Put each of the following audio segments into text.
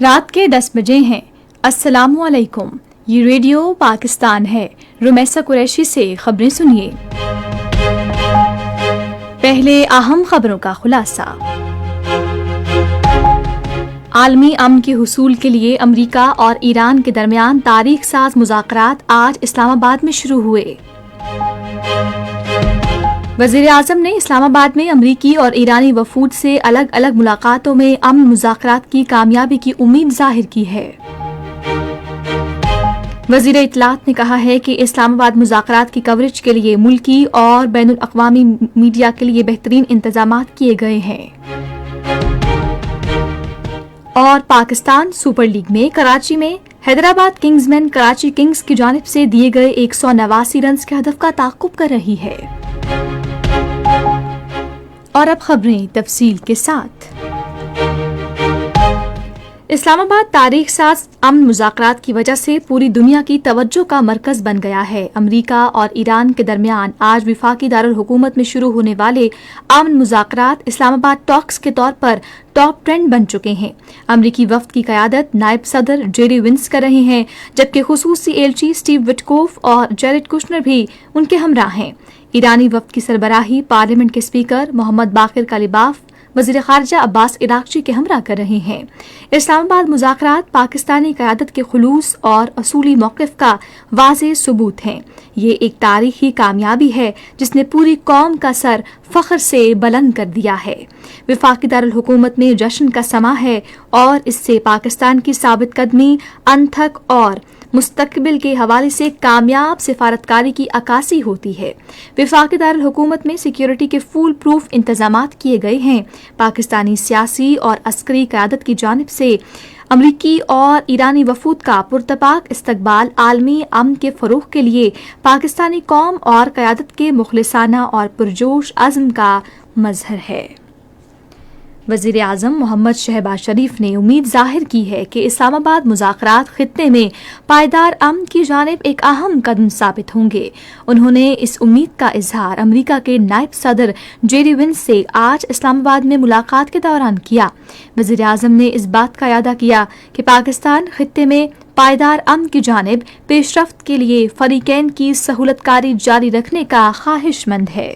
رات کے 10 بجے ہیں۔ السلام علیکم، یہ ریڈیو پاکستان ہے۔ رمیسہ قریشی سے خبریں سنیے۔ پہلے اہم خبروں کا خلاصہ۔ عالمی امن کے حصول کے لیے امریکہ اور ایران کے درمیان تاریخ ساز مذاکرات آج اسلام آباد میں شروع ہوئے۔ وزیر اعظم نے اسلام آباد میں امریکی اور ایرانی وفود سے الگ الگ ملاقاتوں میں امن مذاکرات کی کامیابی کی امید ظاہر کی ہے۔ وزیر اطلاعات نے کہا ہے کہ اسلام آباد مذاکرات کی کوریج کے لیے ملکی اور بین الاقوامی میڈیا کے لیے بہترین انتظامات کیے گئے ہیں۔ اور پاکستان سپر لیگ میں کراچی میں حیدرآباد کنگز مین کراچی کنگز کی جانب سے دیے گئے 189 رنز کے ہدف کا تعاقب کر رہی ہے۔ اور اب خبریں تفصیل کے ساتھ۔ اسلام آباد تاریخ ساز امن مذاکرات کی وجہ سے پوری دنیا کی توجہ کا مرکز بن گیا ہے۔ امریکہ اور ایران کے درمیان آج وفاقی دارالحکومت میں شروع ہونے والے امن مذاکرات اسلام آباد ٹاکس کے طور پر ٹاپ ٹرینڈ بن چکے ہیں۔ امریکی وفد کی قیادت نائب صدر جیری ونس کر رہے ہیں، جبکہ خصوصی ایلچی سٹیو وٹکوف اور جیریڈ کشنر بھی ان کے ہمراہ ہیں۔ ایرانی وفد کی سربراہی پارلیمنٹ کے اسپیکر محمد باقر کالیباف وزیر خارجہ عباس عراقچی کے ہمراہ کر رہے ہیں۔ اسلام آباد مذاکرات پاکستانی قیادت کے خلوص اور اصولی موقف کا واضح ثبوت ہیں۔ یہ ایک تاریخی کامیابی ہے جس نے پوری قوم کا سر فخر سے بلند کر دیا ہے۔ وفاقی دارالحکومت میں جشن کا سماں ہے اور اس سے پاکستان کی ثابت قدمی، انتھک اور مستقبل کے حوالے سے کامیاب سفارتکاری کی عکاسی ہوتی ہے۔ وفاقی دارالحکومت میں سیکیورٹی کے فول پروف انتظامات کیے گئے ہیں۔ پاکستانی سیاسی اور عسکری قیادت کی جانب سے امریکی اور ایرانی وفود کا پرتپاک استقبال عالمی امن کے فروغ کے لیے پاکستانی قوم اور قیادت کے مخلصانہ اور پرجوش عزم کا مظہر ہے۔ وزیر اعظم محمد شہباز شریف نے امید ظاہر کی ہے کہ اسلام آباد مذاکرات خطے میں پائیدار امن کی جانب ایک اہم قدم ثابت ہوں گے۔ انہوں نے اس امید کا اظہار امریکہ کے نائب صدر جیری ونس سے آج اسلام آباد میں ملاقات کے دوران کیا۔ وزیر اعظم نے اس بات کا اعادہ کیا کہ پاکستان خطے میں پائیدار امن کی جانب پیش رفت کے لیے فریقین کی سہولت کاری جاری رکھنے کا خواہش مند ہے۔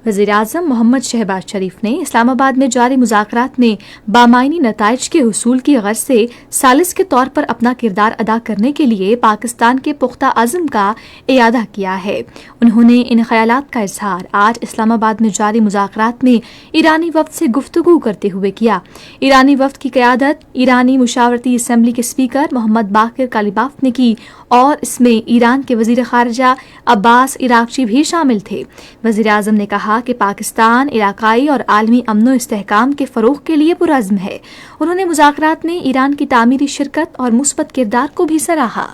وزیر اعظم محمد شہباز شریف نے اسلام آباد میں جاری مذاکرات میں بامعنی نتائج کے حصول کی غرض سے ثالث کے طور پر اپنا کردار ادا کرنے کے لیے پاکستان کے پختہ عزم کا اعادہ کیا ہے۔ انہوں نے ان خیالات کا اظہار آج اسلام آباد میں جاری مذاکرات میں ایرانی وفد سے گفتگو کرتے ہوئے کیا۔ ایرانی وفد کی قیادت ایرانی مشاورتی اسمبلی کے اسپیکر محمد باقر کالیباف نے کی اور اس میں ایران کے وزیر خارجہ عباس عراقچی بھی شامل تھے۔ وزیر اعظم نے کہا کہ پاکستان علاقائی اور عالمی امن و استحکام کے فروغ کے لیے پرعزم ہے۔ انہوں نے مذاکرات میں ایران کی تعمیری شرکت اور مثبت کردار کو بھی سراہا۔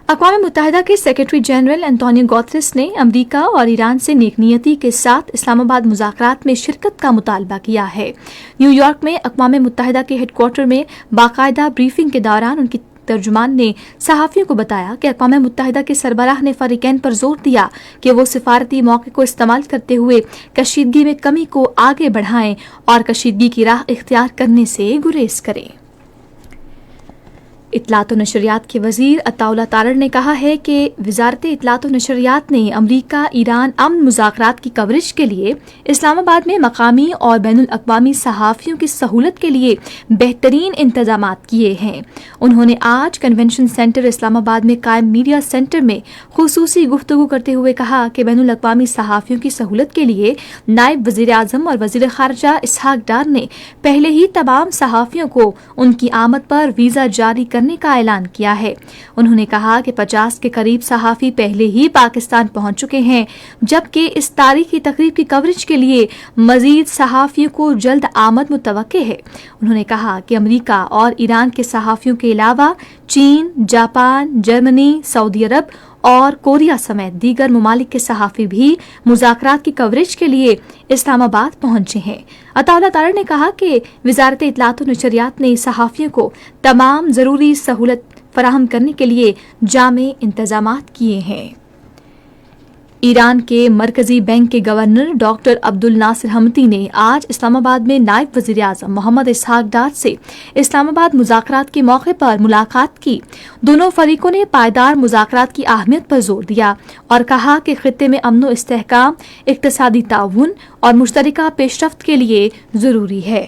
اقوام متحدہ کے سیکرٹری جنرل انتونیو گوتریس نے امریکہ اور ایران سے نیک نیتی کے ساتھ اسلام آباد مذاکرات میں شرکت کا مطالبہ کیا ہے۔ نیو یارک میں اقوام متحدہ کے ہیڈ کوارٹر میں باقاعدہ بریفنگ کے دوران ان کی ترجمان نے صحافیوں کو بتایا کہ اقوام متحدہ کے سربراہ نے فریقین پر زور دیا کہ وہ سفارتی موقع کو استعمال کرتے ہوئے کشیدگی میں کمی کو آگے بڑھائیں اور کشیدگی کی راہ اختیار کرنے سے گریز کریں۔ اطلاعات و نشریات کے وزیر عطا اللہ تارڑ نے کہا ہے کہ وزارت اطلاعات و نشریات نے امریکہ ایران امن مذاکرات کی کوریج کے لیے اسلام آباد میں مقامی اور بین الاقوامی صحافیوں کی سہولت کے لیے بہترین انتظامات کیے ہیں۔ انہوں نے آج کنونشن سینٹر اسلام آباد میں قائم میڈیا سینٹر میں خصوصی گفتگو کرتے ہوئے کہا کہ بین الاقوامی صحافیوں کی سہولت کے لیے نائب وزیر اعظم اور وزیر خارجہ اسحاق ڈار نے پہلے ہی تمام صحافیوں کو ان کی آمد پر ویزا جاری کرنے کا اعلان کیا ہے۔ انہوں نے کہا کہ 50 کے قریب صحافی پہلے ہی پاکستان پہنچ چکے ہیں، جبکہ اس تاریخی تقریب کی کوریج کے لیے مزید صحافیوں کو جلد آمد متوقع ہے۔ انہوں نے کہا کہ امریکہ اور ایران کے صحافیوں کے علاوہ چین، جاپان، جرمنی، سعودی عرب اور کوریا سمیت دیگر ممالک کے صحافی بھی مذاکرات کی کوریج کے لیے اسلام آباد پہنچے ہیں۔ عطا اللہ تارڑ نے کہا کہ وزارت اطلاعات و نشریات نے صحافیوں کو تمام ضروری سہولت فراہم کرنے کے لیے جامع انتظامات کیے ہیں۔ ایران کے مرکزی بینک کے گورنر ڈاکٹر عبد الناصر حمدی نے آج اسلام آباد میں نائب وزیر اعظم محمد اسحاق ڈار سے اسلام آباد مذاکرات کے موقع پر ملاقات کی۔ دونوں فریقوں نے پائیدار مذاکرات کی اہمیت پر زور دیا اور کہا کہ خطے میں امن و استحکام، اقتصادی تعاون اور مشترکہ پیش رفت کے لیے ضروری ہے۔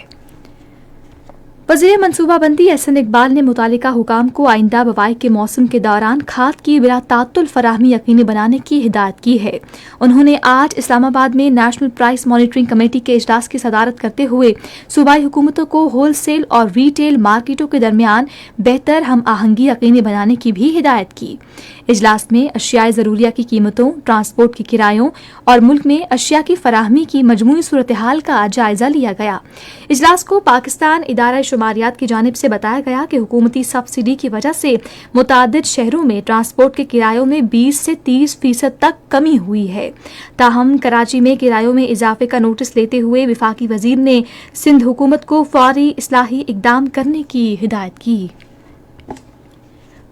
وزیر منصوبہ بندی احسن اقبال نے متعلقہ حکام کو آئندہ بوائی کے موسم کے دوران کھاد کی بلا تعطل فراہمی یقینی بنانے کی ہدایت کی ہے۔ انہوں نے آج اسلام آباد میں نیشنل پرائس مانیٹرنگ کمیٹی کے اجلاس کی صدارت کرتے ہوئے صوبائی حکومتوں کو ہول سیل اور ریٹیل مارکیٹوں کے درمیان بہتر ہم آہنگی یقینی بنانے کی بھی ہدایت کی۔ اجلاس میں اشیاء ضروریہ کی قیمتوں، ٹرانسپورٹ کے کرایوں اور ملک میں اشیاء کی فراہمی کی مجموعی صورتحال کا جائزہ لیا گیا۔ اجلاس کو پاکستان ادارہ شماریات کی جانب سے بتایا گیا کہ حکومتی سبسڈی کی وجہ سے متعدد شہروں میں ٹرانسپورٹ کے کرایوں میں 20 سے 30% تک کمی ہوئی ہے۔ تاہم کراچی میں کرایوں میں اضافے کا نوٹس لیتے ہوئے وفاقی وزیر نے سندھ حکومت کو فوری اصلاحی اقدام کرنے کی ہدایت کی۔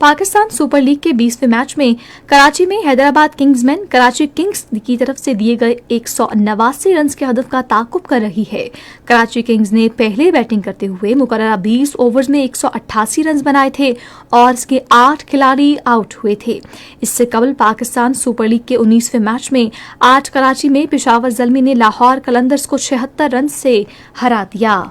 پاکستان سپر لیگ کے 20ویں میچ میں کراچی میں حیدرآباد کنگز مین کراچی کنگز کی طرف سے دیے گئے 189 رنز کے ہدف کا تعاقب کر رہی ہے۔ کراچی کنگز نے پہلے بیٹنگ کرتے ہوئے مقررہ 20 اوورز میں 188 رنز بنائے تھے اور اس کے 8 کھلاڑی آؤٹ ہوئے تھے۔ اس سے قبل پاکستان سپر لیگ کے 19ویں میچ میں آج کراچی میں پشاور زلمی نے لاہور قلندرز کو 76 رنز سے ہرا دیا۔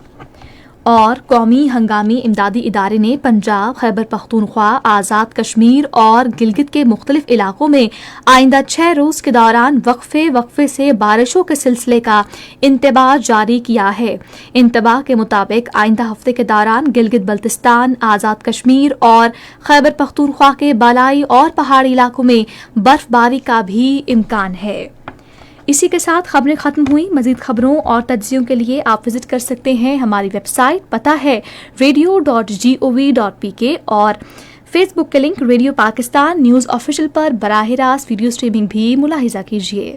اور قومی ہنگامی امدادی ادارے نے پنجاب، خیبر پختونخوا، آزاد کشمیر اور گلگت کے مختلف علاقوں میں آئندہ 6 روز کے دوران وقفے سے بارشوں کے سلسلے کا انتباہ جاری کیا ہے۔ انتباہ کے مطابق آئندہ ہفتے کے دوران گلگت بلتستان، آزاد کشمیر اور خیبر پختونخوا کے بالائی اور پہاڑی علاقوں میں برف باری کا بھی امکان ہے۔ اسی کے ساتھ خبریں ختم ہوئی۔ مزید خبروں اور تجزیوں کے لیے آپ وزٹ کر سکتے ہیں ہماری ویب سائٹ، پتہ ہے radio.gov.pk اور فیس بک کے link radio Pakistan news official پر براہ راست ویڈیو سٹریمنگ بھی ملاحظہ کیجیے۔